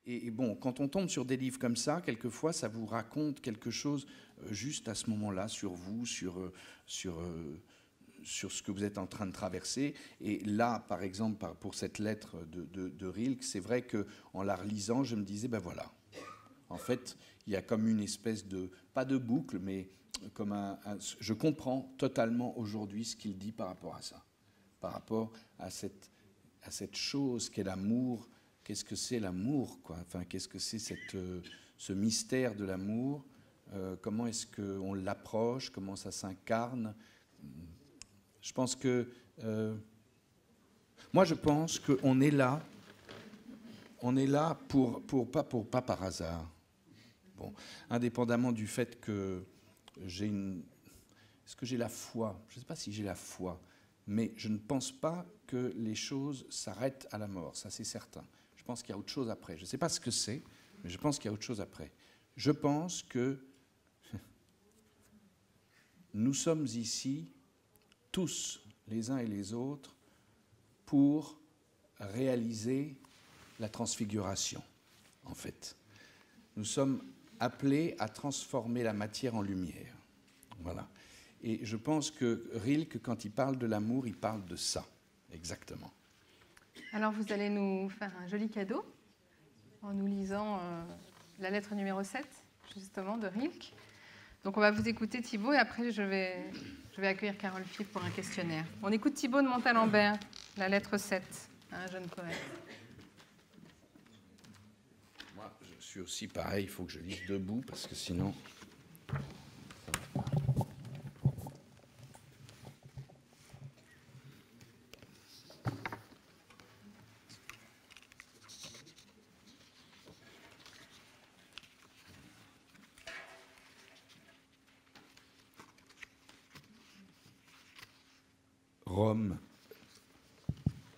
Et bon, quand on tombe sur des livres comme ça, quelquefois, ça vous raconte quelque chose juste à ce moment-là sur vous, sur ce que vous êtes en train de traverser. Et là, par exemple, pour cette lettre de Rilke, c'est vrai qu'en la relisant, je me disais, ben voilà, en fait, il y a comme une espèce de, pas de boucle, mais comme je comprends totalement aujourd'hui ce qu'il dit par rapport à ça, par rapport à cette chose qu'est l'amour. Qu'est-ce que c'est l'amour, quoi? Enfin, qu'est-ce que c'est ce mystère de l'amour? Comment est-ce qu'on l'approche? Comment ça s'incarne? Je pense que... moi, je pense qu'on est là. On est là pas par hasard. Bon, indépendamment du fait que j'ai une... Est-ce que j'ai la foi? Je ne sais pas si j'ai la foi, mais je ne pense pas que les choses s'arrêtent à la mort, ça c'est certain. Je pense qu'il y a autre chose après. Je ne sais pas ce que c'est, mais je pense qu'il y a autre chose après. Je pense que nous sommes ici, tous, les uns et les autres, pour réaliser la transfiguration, en fait. Nous sommes appelés à transformer la matière en lumière. Voilà. Et je pense que Rilke, quand il parle de l'amour, il parle de ça, exactement. Alors, vous allez nous faire un joli cadeau en nous lisant la lettre numéro 7, justement, de Rilke. Donc, on va vous écouter, Thibaut, et après, je vais accueillir Carole Five pour un questionnaire. On écoute Thibaut de Montalembert, la lettre 7, un jeune poète. Moi, je suis aussi pareil, il faut que je lise debout, parce que sinon... Rome,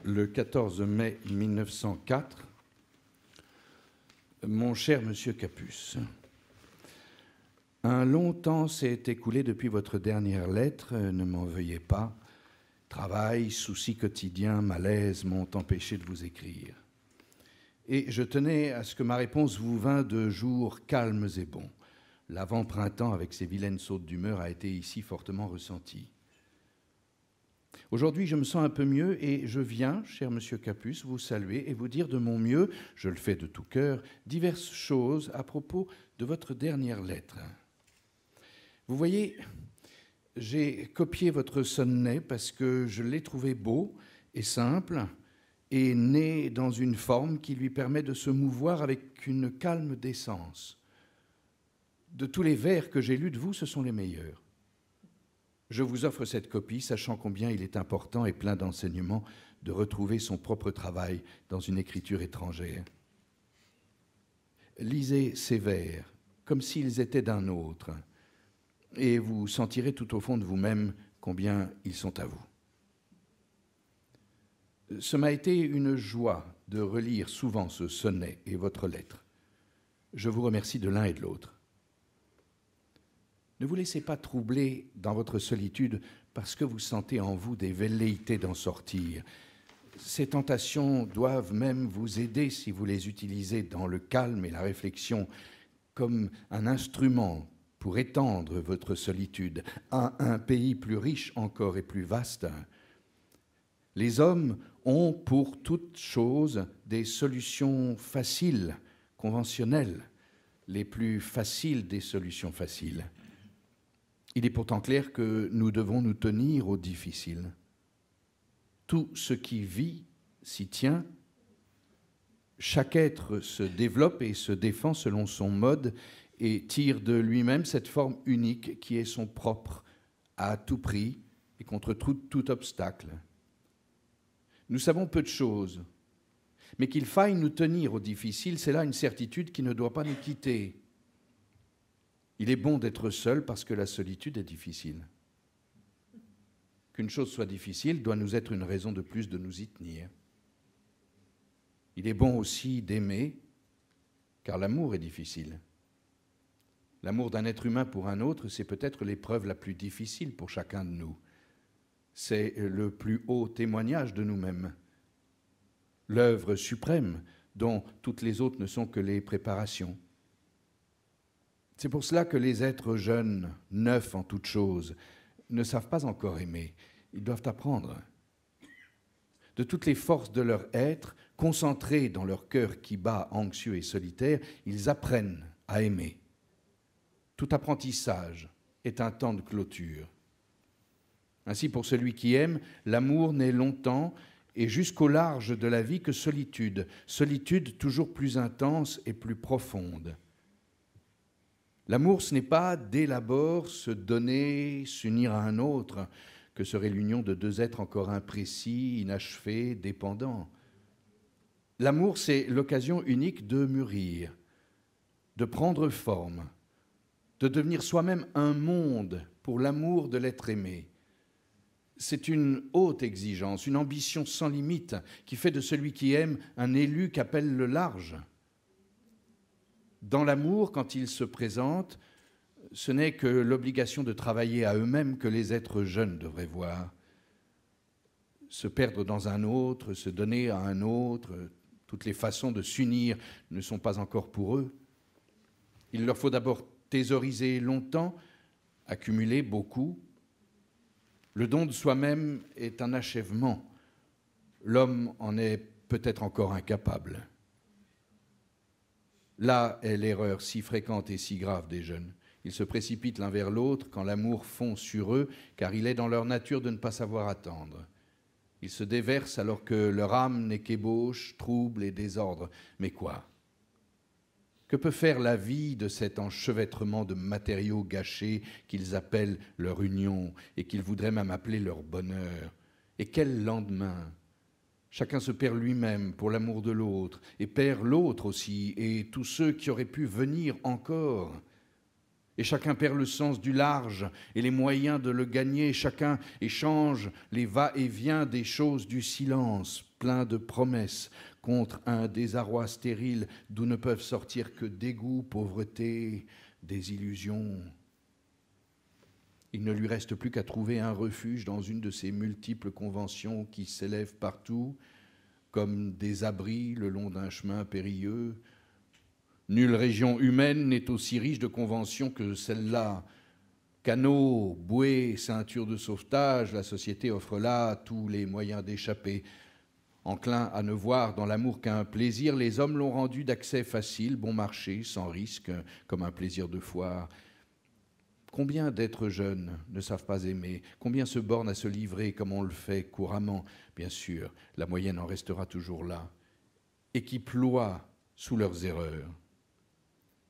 le 14 mai 1904. Mon cher monsieur Capus, un long temps s'est écoulé depuis votre dernière lettre, ne m'en veuillez pas. Travail, soucis quotidiens, malaise m'ont empêché de vous écrire. Et je tenais à ce que ma réponse vous vînt de jours calmes et bons. L'avant-printemps, avec ses vilaines sautes d'humeur, a été ici fortement ressenti. Aujourd'hui, je me sens un peu mieux et je viens, cher monsieur Capus, vous saluer et vous dire de mon mieux, je le fais de tout cœur, diverses choses à propos de votre dernière lettre. Vous voyez, j'ai copié votre sonnet parce que je l'ai trouvé beau et simple et né dans une forme qui lui permet de se mouvoir avec une calme décence. De tous les vers que j'ai lus de vous, ce sont les meilleurs. Je vous offre cette copie, sachant combien il est important et plein d'enseignements de retrouver son propre travail dans une écriture étrangère. Lisez ces vers comme s'ils étaient d'un autre, et vous sentirez tout au fond de vous-même combien ils sont à vous. Ce m'a été une joie de relire souvent ce sonnet et votre lettre. Je vous remercie de l'un et de l'autre. Ne vous laissez pas troubler dans votre solitude parce que vous sentez en vous des velléités d'en sortir. Ces tentations doivent même vous aider si vous les utilisez dans le calme et la réflexion comme un instrument pour étendre votre solitude à un pays plus riche encore et plus vaste. Les hommes ont pour toute chose des solutions faciles, conventionnelles, les plus faciles des solutions faciles. Il est pourtant clair que nous devons nous tenir au difficile. Tout ce qui vit s'y tient. Chaque être se développe et se défend selon son mode et tire de lui-même cette forme unique qui est son propre, à tout prix et contre tout obstacle. Nous savons peu de choses, mais qu'il faille nous tenir au difficile, c'est là une certitude qui ne doit pas nous quitter. Il est bon d'être seul parce que la solitude est difficile. Qu'une chose soit difficile doit nous être une raison de plus de nous y tenir. Il est bon aussi d'aimer, car l'amour est difficile. L'amour d'un être humain pour un autre, c'est peut-être l'épreuve la plus difficile pour chacun de nous. C'est le plus haut témoignage de nous-mêmes, l'œuvre suprême dont toutes les autres ne sont que les préparations. C'est pour cela que les êtres jeunes, neufs en toutes choses, ne savent pas encore aimer. Ils doivent apprendre. De toutes les forces de leur être, concentrées dans leur cœur qui bat anxieux et solitaire, ils apprennent à aimer. Tout apprentissage est un temps de clôture. Ainsi, pour celui qui aime, l'amour n'est longtemps et jusqu'au large de la vie que solitude, solitude toujours plus intense et plus profonde. L'amour, ce n'est pas dès l'abord se donner, s'unir à un autre, que serait l'union de deux êtres encore imprécis, inachevés, dépendants. L'amour, c'est l'occasion unique de mûrir, de prendre forme, de devenir soi-même un monde pour l'amour de l'être aimé. C'est une haute exigence, une ambition sans limite qui fait de celui qui aime un élu qu'appelle le large. Dans l'amour, quand il se présente, ce n'est que l'obligation de travailler à eux-mêmes que les êtres jeunes devraient voir. Se perdre dans un autre, se donner à un autre, toutes les façons de s'unir ne sont pas encore pour eux. Il leur faut d'abord thésauriser longtemps, accumuler beaucoup. Le don de soi-même est un achèvement. L'homme en est peut-être encore incapable. Là est l'erreur si fréquente et si grave des jeunes. Ils se précipitent l'un vers l'autre quand l'amour fond sur eux, car il est dans leur nature de ne pas savoir attendre. Ils se déversent alors que leur âme n'est qu'ébauche, trouble et désordre. Mais quoi ? Que peut faire la vie de cet enchevêtrement de matériaux gâchés qu'ils appellent leur union et qu'ils voudraient même appeler leur bonheur ? Et quel lendemain ? Chacun se perd lui-même pour l'amour de l'autre et perd l'autre aussi et tous ceux qui auraient pu venir encore. Et chacun perd le sens du large et les moyens de le gagner. Chacun échange les va-et-vient des choses du silence, plein de promesses, contre un désarroi stérile d'où ne peuvent sortir que dégoût, pauvreté, désillusion. Il ne lui reste plus qu'à trouver un refuge dans une de ces multiples conventions qui s'élèvent partout, comme des abris le long d'un chemin périlleux. Nulle région humaine n'est aussi riche de conventions que celle-là. Canaux, bouées, ceintures de sauvetage, la société offre là tous les moyens d'échapper. Enclins à ne voir dans l'amour qu'un plaisir, les hommes l'ont rendu d'accès facile, bon marché, sans risque, comme un plaisir de foire. Combien d'êtres jeunes ne savent pas aimer? Combien se bornent à se livrer comme on le fait couramment? Bien sûr, la moyenne en restera toujours là. Et qui ploient sous leurs erreurs.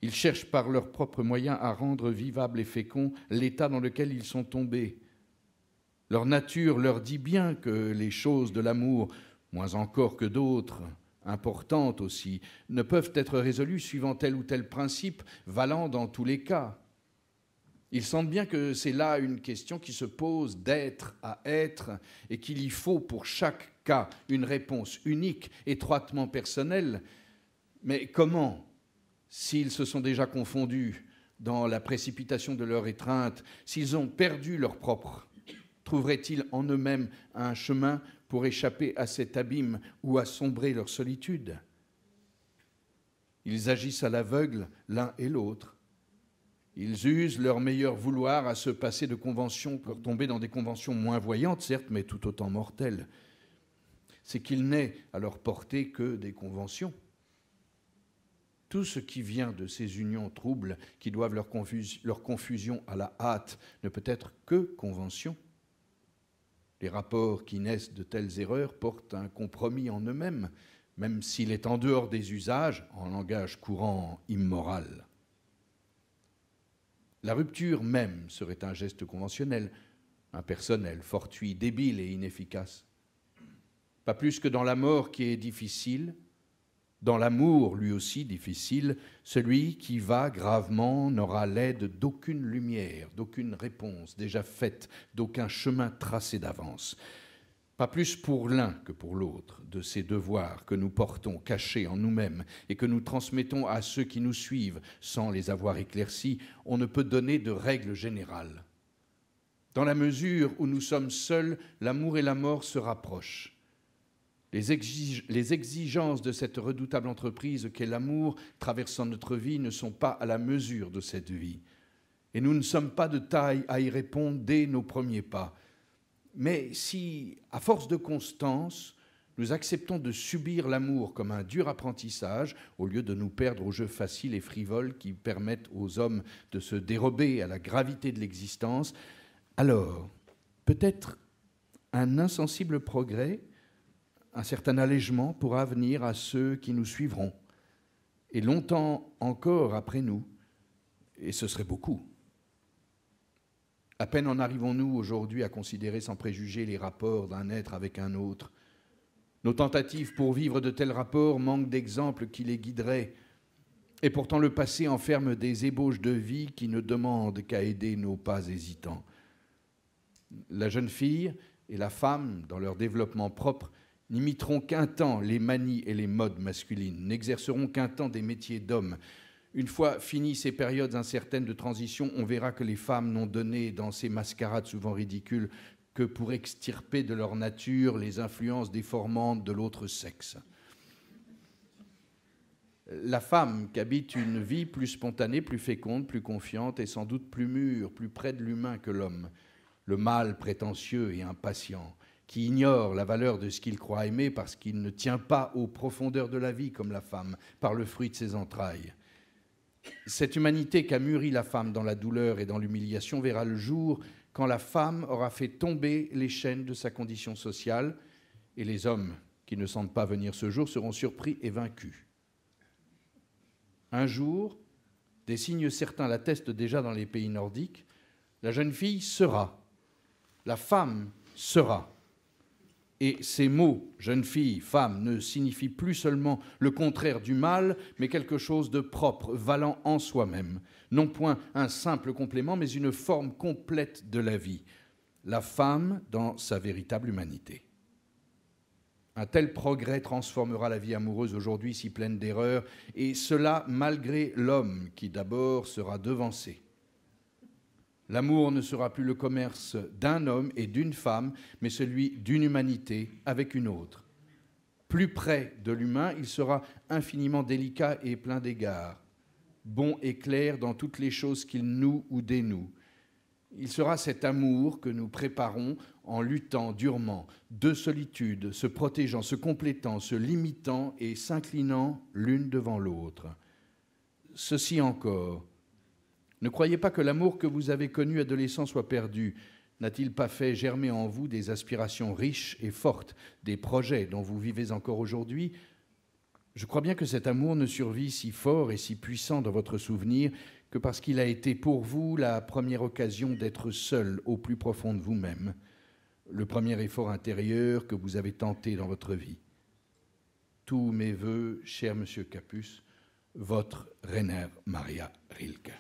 Ils cherchent par leurs propres moyens à rendre vivable et fécond l'état dans lequel ils sont tombés. Leur nature leur dit bien que les choses de l'amour, moins encore que d'autres, importantes aussi, ne peuvent être résolues suivant tel ou tel principe, valant dans tous les cas. Ils sentent bien que c'est là une question qui se pose d'être à être et qu'il y faut pour chaque cas une réponse unique, étroitement personnelle. Mais comment, s'ils se sont déjà confondus dans la précipitation de leur étreinte, s'ils ont perdu leur propre, trouveraient-ils en eux-mêmes un chemin pour échapper à cet abîme ou à sombrer leur solitude? Ils agissent à l'aveugle l'un et l'autre. Ils usent leur meilleur vouloir à se passer de conventions pour tomber dans des conventions moins voyantes, certes, mais tout autant mortelles. C'est qu'il n'est à leur portée que des conventions. Tout ce qui vient de ces unions troubles qui doivent leur confusion à la hâte ne peut être que convention. Les rapports qui naissent de telles erreurs portent un compromis en eux-mêmes, même s'il est en dehors des usages, en langage courant immoral. La rupture même serait un geste conventionnel, impersonnel, fortuit, débile et inefficace. Pas plus que dans la mort qui est difficile, dans l'amour lui aussi difficile, celui qui va gravement n'aura l'aide d'aucune lumière, d'aucune réponse déjà faite, d'aucun chemin tracé d'avance. Pas plus pour l'un que pour l'autre de ces devoirs que nous portons cachés en nous-mêmes et que nous transmettons à ceux qui nous suivent sans les avoir éclaircis, on ne peut donner de règle générale. Dans la mesure où nous sommes seuls, l'amour et la mort se rapprochent. Les exigences de cette redoutable entreprise qu'est l'amour traversant notre vie ne sont pas à la mesure de cette vie. Et nous ne sommes pas de taille à y répondre dès nos premiers pas. Mais si, à force de constance, nous acceptons de subir l'amour comme un dur apprentissage, au lieu de nous perdre aux jeux faciles et frivoles qui permettent aux hommes de se dérober à la gravité de l'existence, alors peut-être un insensible progrès, un certain allègement pourra venir à ceux qui nous suivront, et longtemps encore après nous, et ce serait beaucoup. À peine en arrivons-nous aujourd'hui à considérer sans préjugés les rapports d'un être avec un autre. Nos tentatives pour vivre de tels rapports manquent d'exemples qui les guideraient, et pourtant le passé enferme des ébauches de vie qui ne demandent qu'à aider nos pas hésitants. La jeune fille et la femme, dans leur développement propre, n'imiteront qu'un temps les manies et les modes masculines, n'exerceront qu'un temps des métiers d'hommes. Une fois finies ces périodes incertaines de transition, on verra que les femmes n'ont donné dans ces mascarades souvent ridicules que pour extirper de leur nature les influences déformantes de l'autre sexe. La femme qu'habite une vie plus spontanée, plus féconde, plus confiante et sans doute plus mûre, plus près de l'humain que l'homme. Le mâle prétentieux et impatient, qui ignore la valeur de ce qu'il croit aimer parce qu'il ne tient pas aux profondeurs de la vie comme la femme, par le fruit de ses entrailles. Cette humanité qu'a mûri la femme dans la douleur et dans l'humiliation verra le jour quand la femme aura fait tomber les chaînes de sa condition sociale, et les hommes qui ne sentent pas venir ce jour seront surpris et vaincus. Un jour, des signes certains l'attestent déjà dans les pays nordiques, la jeune fille sera, la femme sera. Et ces mots, jeune fille, femme, ne signifient plus seulement le contraire du mal, mais quelque chose de propre, valant en soi-même. Non point un simple complément, mais une forme complète de la vie. La femme dans sa véritable humanité. Un tel progrès transformera la vie amoureuse aujourd'hui si pleine d'erreurs, et cela malgré l'homme qui d'abord sera devancé. L'amour ne sera plus le commerce d'un homme et d'une femme, mais celui d'une humanité avec une autre. Plus près de l'humain, il sera infiniment délicat et plein d'égards, bon et clair dans toutes les choses qu'il noue ou dénoue. Il sera cet amour que nous préparons en luttant durement, de solitude, se protégeant, se complétant, se limitant et s'inclinant l'une devant l'autre. Ceci encore. Ne croyez pas que l'amour que vous avez connu adolescent soit perdu. N'a-t-il pas fait germer en vous des aspirations riches et fortes, des projets dont vous vivez encore aujourd'hui ? Je crois bien que cet amour ne survit si fort et si puissant dans votre souvenir que parce qu'il a été pour vous la première occasion d'être seul au plus profond de vous-même, le premier effort intérieur que vous avez tenté dans votre vie. Tous mes vœux, cher Monsieur Capus, votre Rainer Maria Rilke.